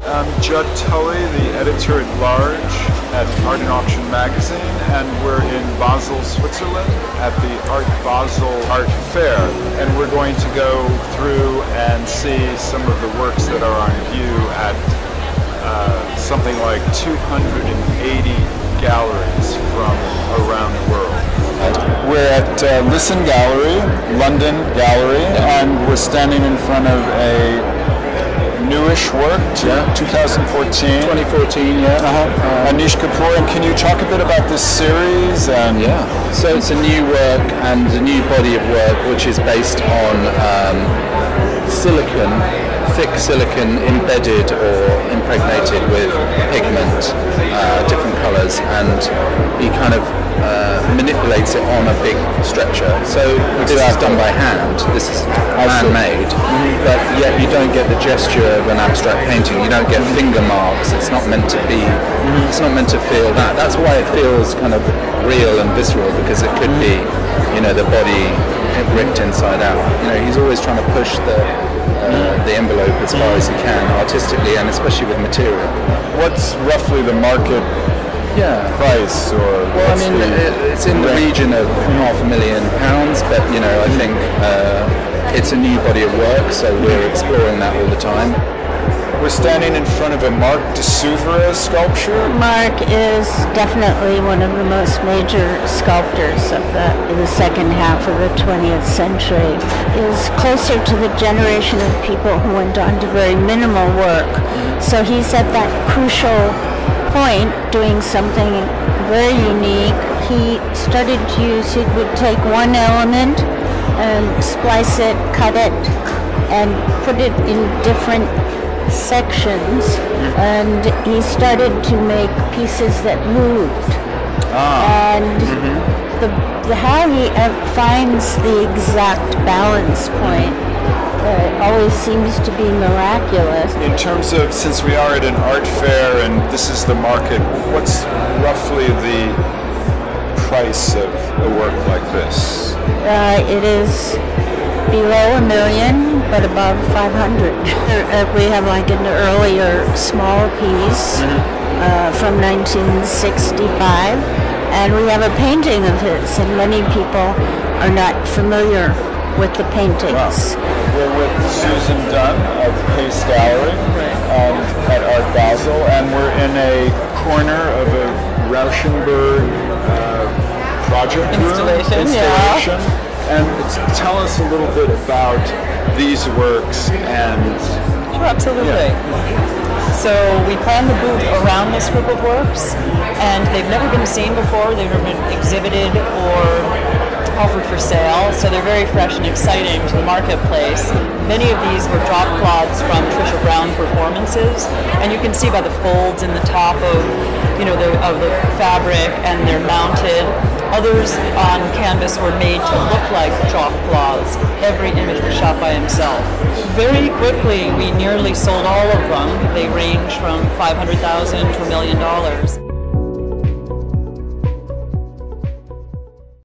I'm Judd Tully, the editor-at-large at Art+Auction magazine, and we're in Basel, Switzerland at the Basel Art Fair. And we're going to go through and see some of the works that are on view at something like 280 galleries from around the world. We're at Listen Gallery, London Gallery, and we're standing in front of a newish work, 2014. 2014, yeah. Anish Kapoor, and can you talk a bit about this series? And so it's a new work and a new body of work which is based on silicon, thick silicon embedded or impregnated with pigment, different colours, and he kind of manipulates it on a big stretcher. So this is done by hand, this is handmade, but yet you don't get the gesture of an abstract painting, you don't get finger marks, it's not meant to be, it's not meant to feel that. That's why it feels kind of real and visceral, because it could be, you know, the body ripped inside out. You know, he's always trying to push the envelope as far as he can, artistically and especially with material. What's roughly the market price, or well, I mean, it's in the region of £500,000, but you know, I think it's a new body of work, so we're exploring that all the time. We're standing in front of a Marc de Suvre sculpture. Marc is definitely one of the most major sculptors of the second half of the 20th century. Is closer to the generation of people who went on to very minimal work. So he's at that crucial point doing something very unique. He started to use, he would take one element and splice it, cut it, and put it in different sections, and he started to make pieces that moved. And how he finds the exact balance point always seems to be miraculous. In terms of, since we are at an art fair and this is the market, what's roughly the price of a work like this? It is below $1 million, but above 500. We have like an earlier small piece from 1965, and we have a painting of his, and many people are not familiar with the paintings. Wow. We're with Susan Dunn of Pace Gallery at Art Basel, and we're in a corner of a Rauschenberg project installation. And tell us a little bit about these works and... Sure, absolutely. So we planned the booth around this group of works, and they've never been seen before, they've never been exhibited or offered for sale, so they're very fresh and exciting to the marketplace. Many of these were drop cloths from Trisha Brown performances, and you can see by the folds in the top of, you know, the fabric, and they're mounted. Others on canvas were made to look like drop cloths. Every image was shot by himself. Very quickly, we nearly sold all of them. They range from $500,000 to $1 million.